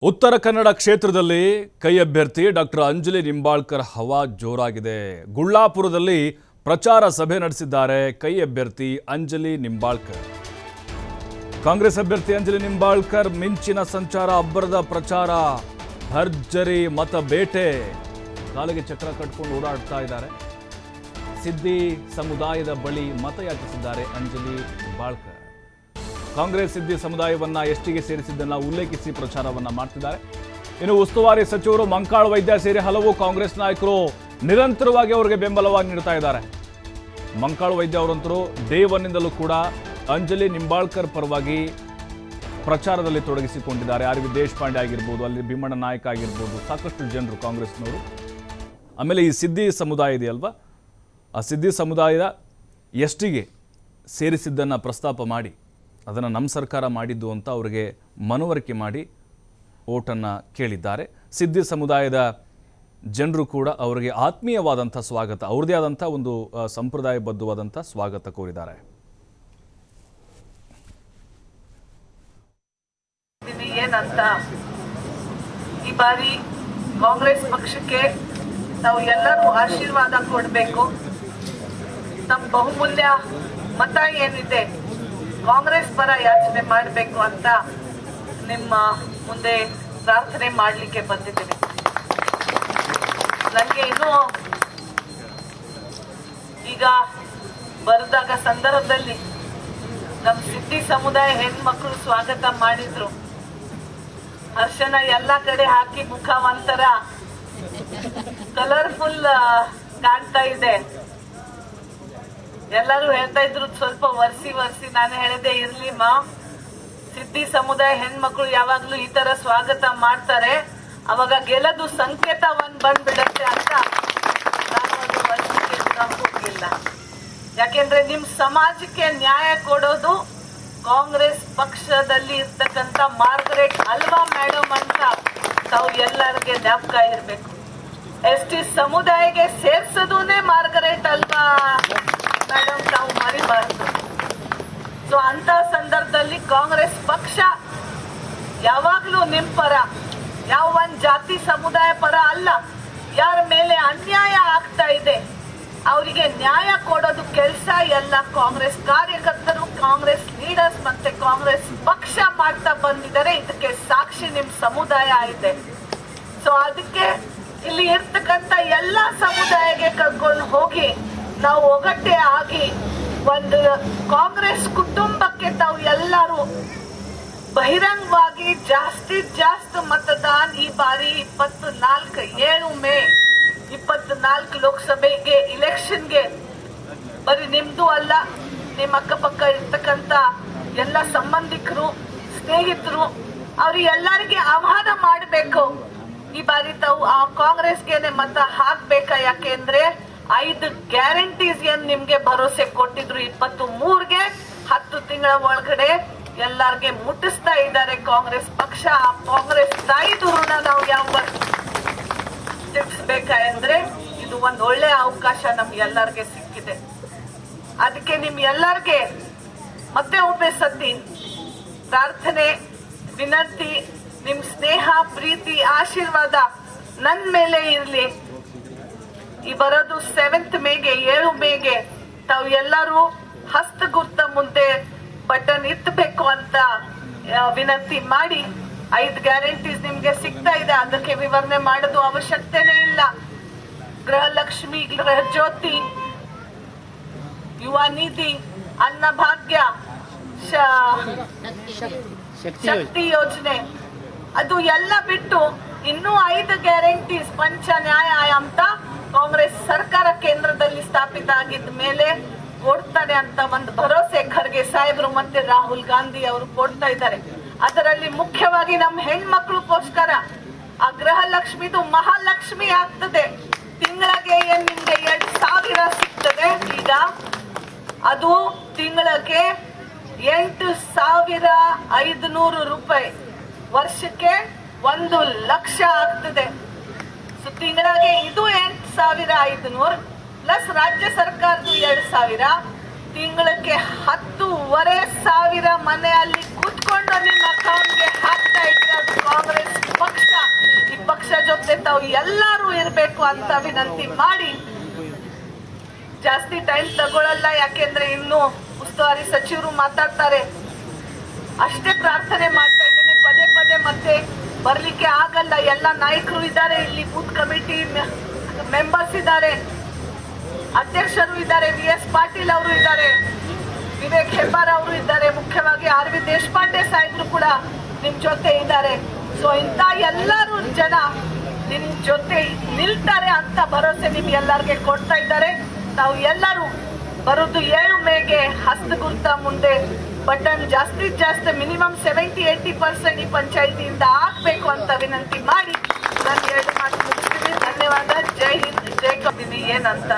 ಉತ್ತರ ಕನ್ನಡ ಕ್ಷೇತ್ರದಲ್ಲಿ ಕೈ ಅಭ್ಯರ್ಥಿ ಡಾಕ್ಟರ್ ಅಂಜಲಿ ನಿಂಬಾಳ್ಕರ್ ಹವಾ ಜೋರಾಗಿದೆ. ಗುಳ್ಳಾಪುರದಲ್ಲಿ ಪ್ರಚಾರ ಸಭೆ ನಡೆಸಿದ್ದಾರೆ ಕೈ ಅಭ್ಯರ್ಥಿ ಅಂಜಲಿ ನಿಂಬಾಳ್ಕರ್. ಕಾಂಗ್ರೆಸ್ ಅಭ್ಯರ್ಥಿ ಅಂಜಲಿ ನಿಂಬಾಳ್ಕರ್ ಮಿಂಚಿನ ಸಂಚಾರ, ಅಬ್ಬರದ ಪ್ರಚಾರ, ಭರ್ಜರಿ ಮತ ಬೇಟೆ, ಕಾಲಿಗೆ ಚಕ್ರ ಕಟ್ಕೊಂಡು ಓಡಾಡ್ತಾ ಇದ್ದಾರೆ. ಸಿದ್ದಿ ಸಮುದಾಯದ ಬಳಿ ಮತಯಾಚಿಸಿದ್ದಾರೆ ಅಂಜಲಿ ನಿಂಬಾಳ್ಕರ್. ಕಾಂಗ್ರೆಸ್ ಸಿದ್ದಿ ಸಮುದಾಯವನ್ನ ಎಸ್ಟಿಗೆ ಸೇರಿಸಿದ್ದನ್ನು ಉಲ್ಲೇಖಿಸಿ ಪ್ರಚಾರವನ್ನ ಮಾಡ್ತಿದ್ದಾರೆ. ಇನ್ನು ಉಸ್ತುವಾರಿ ಸಚಿವರು ಮಂಕಾಳ ವೈದ್ಯ ಸೇರಿ ಹಲವು ಕಾಂಗ್ರೆಸ್ ನಾಯಕರು ನಿರಂತರವಾಗಿ ಅವರಿಗೆ ಬೆಂಬಲವಾಗಿ ನೀಡ್ತಾ ಇದ್ದಾರೆ. ಮಂಕಾಳ ವೈದ್ಯ ಅವರಂತರೂ ಡೇ ಒನ್ನಿಂದಲೂ ಕೂಡ ಅಂಜಲಿ ನಿಂಬಾಳ್ಕರ್ ಪರವಾಗಿ ಪ್ರಚಾರದಲ್ಲಿ ತೊಡಗಿಸಿಕೊಂಡಿದ್ದಾರೆ. ಆರ್ ವಿ ದೇಶಪಾಂಡೆ ಆಗಿರ್ಬೋದು, ಅಲ್ಲಿ ಭೀಮಣ್ಣ ನಾಯಕ ಆಗಿರ್ಬೋದು, ಸಾಕಷ್ಟು ಜನರು ಕಾಂಗ್ರೆಸ್ನವರು. ಆಮೇಲೆ ಈ ಸಿದ್ದಿ ಸಮುದಾಯ ಇದೆಯಲ್ವಾ, ಆ ಸಿದ್ದಿ ಸಮುದಾಯದ ಎಸ್ಟಿಗೆ ಸೇರಿಸಿದ್ದನ್ನು ಪ್ರಸ್ತಾಪ ಮಾಡಿ ಅದನ್ನು ನಮ್ಮ ಸರ್ಕಾರ ಮಾಡಿದ್ದು ಅಂತ ಅವರಿಗೆ ಮನವರಿಕೆ ಮಾಡಿ ಓಟನ್ನು ಕೇಳಿದ್ದಾರೆ. ಸಿದ್ದಿ ಸಮುದಾಯದ ಜನರು ಕೂಡ ಅವರಿಗೆ ಆತ್ಮೀಯವಾದಂಥ ಸ್ವಾಗತ, ಅವ್ರದ್ದೇ ಆದಂಥ ಒಂದು ಸಂಪ್ರದಾಯಬದ್ಧವಾದಂಥ ಸ್ವಾಗತ ಕೋರಿದ್ದಾರೆ. ಏನಂತ ಈ ಬಾರಿ ಕಾಂಗ್ರೆಸ್ ಪಕ್ಷಕ್ಕೆ ನಾವು ಎಲ್ಲರೂ ಆಶೀರ್ವಾದ ಕೊಡಬೇಕು. ನಮ್ಮ ಬಹುಮೂಲ್ಯ ಮತ ಏನಿದೆ ಕಾಂಗ್ರೆಸ್ ಪರ ಯಾಚನೆ ಮಾಡಬೇಕು ಅಂತ ನಿಮ್ಮ ಮುಂದೆ ಪ್ರಾರ್ಥನೆ ಮಾಡಲಿಕ್ಕೆ ಬಂದಿದ್ದೇನೆ. ನನಗೆ ಇನ್ನೂ ಈಗ ಬರೆದಾಗ ಸಂದರ್ಭದಲ್ಲಿ ನಮ್ಮ ಸಿದ್ದಿ ಸಮುದಾಯ ಹೆಣ್ಮಕ್ಳು ಸ್ವಾಗತ ಮಾಡಿದ್ರು. ಹರ್ಷನ ಎಲ್ಲ ಕಡೆ ಹಾಕಿ ಮುಖ ಒಂಥರ ಕಲರ್ಫುಲ್ ಕಾಣ್ತಾ ಇದೆ. ಎಲ್ಲರೂ ಹೇಳ್ತಾ ಇದ್ರು ಸ್ವಲ್ಪ ವರ್ಸಿ ನಾನು ಹೇಳಿದೆ ಇರ್ಲಿ ಮಾ, ಸಿದ್ದಿ ಸಮುದಾಯ ಹೆಣ್ಮಕ್ಳು ಯಾವಾಗ್ಲೂ ಈ ತರ ಸ್ವಾಗತ ಮಾಡ್ತಾರೆ, ಅವಾಗ ಗೆಲ್ಲದು ಸಂಕೇತ ಬಂದ್ಬಿಡತ್ತೆ ಅಂತ ನಾನು ಒಂದು ವರ್ಷಕ್ಕೆ ಹೋಗಿಲ್ಲ. ಯಾಕೆಂದ್ರೆ ನಿಮ್ ಸಮಾಜಕ್ಕೆ ನ್ಯಾಯ ಕೊಡೋದು ಕಾಂಗ್ರೆಸ್ ಪಕ್ಷದಲ್ಲಿ ಇರ್ತಕ್ಕಂಥ ಮಾರ್ಗರೆಟ್ ಅಲ್ವಾ ಮೇಡಮ್ ಅಂತ ತಾವು ಎಲ್ಲರಿಗೆ ಜ್ಞಾಪಕ ಇರ್ಬೇಕು. ಎಸ್ಟಿ ಸಮುದಾಯಕ್ಕೆ ಸೇರ್ಸೋದೂನೇ ಮಾರ್ಗರೆಟ್ ಅಲ್ವಾ ಮೇಡಮ್, ತಾವು ಮರಿಬಾರದು. ಸೊ ಅಂತ ಸಂದರ್ಭದಲ್ಲಿ ಕಾಂಗ್ರೆಸ್ ಪಕ್ಷ ಯಾವಾಗ್ಲೂ ನಿಮ್ ಪರ, ಯಾವ ಒಂದ್ ಜಾತಿ ಸಮುದಾಯ ಪರ ಅಲ್ಲ. ಯಾರ ಮೇಲೆ ಅನ್ಯಾಯ ಆಗ್ತಾ ಇದೆ ಅವರಿಗೆ ನ್ಯಾಯ ಕೊಡೋದು ಕೆಲಸ ಎಲ್ಲ ಕಾಂಗ್ರೆಸ್ ಕಾರ್ಯಕರ್ತರು, ಕಾಂಗ್ರೆಸ್ ಲೀಡರ್ಸ್ ಮತ್ತೆ ಕಾಂಗ್ರೆಸ್ ಪಕ್ಷ ಮಾಡ್ತಾ ಬಂದಿದ್ದಾರೆ. ಇದಕ್ಕೆ ಸಾಕ್ಷಿ ನಿಮ್ ಸಮುದಾಯ ಇದೆ. ಸೊ ಅದಕ್ಕೆ ಇಲ್ಲಿ ಇರ್ತಕ್ಕಂಥ ಎಲ್ಲಾ ಸಮುದಾಯಕ್ಕೆ ಕರ್ಕೊಂಡು ಹೋಗಿ ನಾವು ಒಗ್ಗಟ್ಟೆ ಆಗಿ ಒಂದು ಕಾಂಗ್ರೆಸ್ ಕುಟುಂಬಕ್ಕೆ ತಾವು ಎಲ್ಲರೂ ಬಹಿರಂಗವಾಗಿ ಜಾಸ್ತಿ ಮತದಾನ ಈ ಬಾರಿ 7 ಮೇ 24 ಲೋಕಸಭೆಗೆ ಇಲೆಕ್ಷನ್ಗೆ ಬರೀ ನಿಮ್ದು ಅಲ್ಲ, ನಿಮ್ಮ ಅಕ್ಕಪಕ್ಕ ಇರ್ತಕ್ಕಂಥ ಎಲ್ಲ ಸಂಬಂಧಿಕರು, ಸ್ನೇಹಿತರು, ಅವ್ರಿಗೆ ಎಲ್ಲರಿಗೆ ಆಹ್ವಾನ ಮಾಡಬೇಕು. ಈ ಬಾರಿ ತಾವು ಆ ಕಾಂಗ್ರೆಸ್ಗೆನೆ ಮತ ಹಾಕ್ಬೇಕಾ. ಯಾಕೆಂದ್ರೆ 5 ಗ್ಯಾರಂಟೀಸ್ ಏನ್ ನಿಮ್ಗೆ ಭರವಸೆ ಕೊಟ್ಟಿದ್ರು 23ಗೆ 10 ತಿಂಗಳ ಒಳಗಡೆ ಎಲ್ಲಾರ್ಗೆ ಮುಟ್ಟಿಸ್ತಾ ಇದ್ದಾರೆ ಕಾಂಗ್ರೆಸ್ ಪಕ್ಷ. ಆ ಕಾಂಗ್ರೆಸ್ ತಾಯಿದು ಋಣ ನಾವು ಯಾವ ತೀರಿಸಬೇಕಂದ್ರೆ ಇದು ಒಂದ್ ಒಳ್ಳೆ ಅವಕಾಶ ನಮ್ಗೆ ಎಲ್ಲಾರ್ಗೆ ಸಿಕ್ಕಿದೆ. ಅದಕ್ಕೆ ನಿಮ್ ಎಲ್ಲಾರ್ಗೆ ಮತ್ತೆ ಒಮ್ಮೆ ಸತಿ ಪ್ರಾರ್ಥನೆ, ವಿನಂತಿ, ನಿಮ್ ಸ್ನೇಹ, ಪ್ರೀತಿ, ಆಶೀರ್ವಾದ ನನ್ ಮೇಲೆ ಇರ್ಲಿ. ಈ ಬರೋದು 7 ಮೇಗೆ 7 ಮೇಗೆ ತಾವು ಎಲ್ಲರೂ ಹಸ್ತಗುರ್ತ ಮುಂದೆ ಬಟನ್ ಇತ್ತಬೇಕು ಅಂತ ವಿನಂತಿ ಮಾಡಿ. 5 ಗ್ಯಾರಂಟೀಸ್ ನಿಮ್ಗೆ ಸಿಗ್ತಾ ಇದೆ, ಅದಕ್ಕೆ ವಿವರಣೆ ಮಾಡೋದು ಅವಶ್ಯಕತೆನೇ ಇಲ್ಲ. ಗೃಹಲಕ್ಷ್ಮಿ, ಗೃಹ ಜ್ಯೋತಿ, ಯುವ ನಿಧಿ, ಅನ್ನಭಾಗ್ಯ, ಶಕ್ತಿ ಯೋಜನೆ, ಅದು ಎಲ್ಲ ಬಿಟ್ಟು ಇನ್ನೂ 5 ಗ್ಯಾರಂಟೀಸ್ ಪಂಚ ನ್ಯಾಯ ಅಂತ ಕಾಂಗ್ರೆಸ್ ಸರ್ಕಾರ ಕೇಂದ್ರದಲ್ಲಿ ಸ್ಥಾಪಿತ ಆಗಿದ್ದ ಮೇಲೆ ಕೊಡ್ತಾರೆ ಅಂತ ಒಂದು ಭರವಸೆ ಖರ್ಗೆ ಸಾಹೇಬರು ಮತ್ತೆ ರಾಹುಲ್ ಗಾಂಧಿ ಅವರು ಕೊಡ್ತಾ ಇದ್ದಾರೆ. ಅದರಲ್ಲಿ ಮುಖ್ಯವಾಗಿ ನಮ್ಮ ಹೆಣ್ಮಕ್ಳಿಗೋಸ್ಕರ ಆ ಗೃಹಲಕ್ಷ್ಮಿದು ಮಹಾಲಕ್ಷ್ಮಿ ಆಗ್ತದೆ. ತಿಂಗಳಿಗೆ ನಿಮ್ಗೆ 2,000 ಸಿಗ್ತದೆ. ಈಗ ಅದು ತಿಂಗಳಿಗೆ 8,500 ರೂಪಾಯಿ, ವರ್ಷಕ್ಕೆ 1 ಲಕ್ಷ ಆಗ್ತದೆ. ಸೊ ತಿಂಗಳಿಗೆ ಇದು 8,500 ಪ್ಲಸ್ ರಾಜ್ಯ ಸರ್ಕಾರದ್ದು 2,000, ತಿಂಗಳಿಗೆ 10,500 ಮನೆಯಲ್ಲಿ ಕೂತ್ಕೊಂಡು ನಿಮ್ಮ ಅಕೌಂಟ್ಗೆ ಹಾಕ್ತಾ ಇದ್ರೆ ಅದು ಕಾಂಗ್ರೆಸ್ ತಾವು ಎಲ್ಲರೂ ಇರಬೇಕು ಅಂತ ವಿನಂತಿ ಮಾಡಿ ಜಾಸ್ತಿ ಟೈಮ್ ತಗೊಳ್ಳಲ್ಲ, ಯಾಕೆಂದ್ರೆ ಇನ್ನು ಉಸ್ತುವಾರಿ ಸಚಿವರು ಮಾತಾಡ್ತಾರೆ. ಅಷ್ಟೇ ಪ್ರಾರ್ಥನೆ ಮಾಡ್ತಾ ಇದ್ದೇನೆ, ಪದೇ ಪದೇ ಮತ್ತೆ ಬರ್ಲಿಕ್ಕೆ ಆಗಲ್ಲ. ಎಲ್ಲ ನಾಯಕರು ಇದ್ದಾರೆ ಇಲ್ಲಿ, ಬೂತ್ ಕಮಿಟಿ ಮೆಂಬರ್ಸ್ ಇದ್ದಾರೆ, ಅಧ್ಯಕ್ಷರು ಇದ್ದಾರೆ, VS ಪಾಟೀಲ್ ಅವರು ಇದ್ದಾರೆ, ವಿವೇಕ್ ಹೆಬ್ಬಾರ್ ಅವರು ಇದ್ದಾರೆ, ಮುಖ್ಯವಾಗಿ RV ದೇಶಪಾಂಡೆ ಸಾಹೇಬ್ರು ಕೂಡ ನಿಮ್ ಜೊತೆ ಇದ್ದಾರೆ. ಸೊ ಇಂಥ ಎಲ್ಲರೂ ಜನ ನಿಮ್ ಜೊತೆ ನಿಲ್ತಾರೆ ಅಂತ ಭರವಸೆ ನಿಮ್ ಎಲ್ಲರಿಗೆ ಕೊಡ್ತಾ ಇದ್ದಾರೆ. ನಾವು ಎಲ್ಲರೂ ಬರೋದು 7 ಮೇಗೆ ಹಸ್ತಗುರ್ತ ಮುಂದೆ ಬಟನ್ ಜಾಸ್ತಿ ಮಿನಿಮಮ್ 70-80% ಈ ಪಂಚಾಯಿತಿಯಿಂದ ಆಗ್ಬೇಕು ಅಂತ ವಿನಂತಿ ಮಾಡಿ ನಾನು 2 ಮಾತು ಮುಗಿಸ್ತೀನಿ. ಧನ್ಯವಾದ. ಜೈ ಹಿಂದ್, ಜೈ ಕಬಿನಿ ಏನಂತ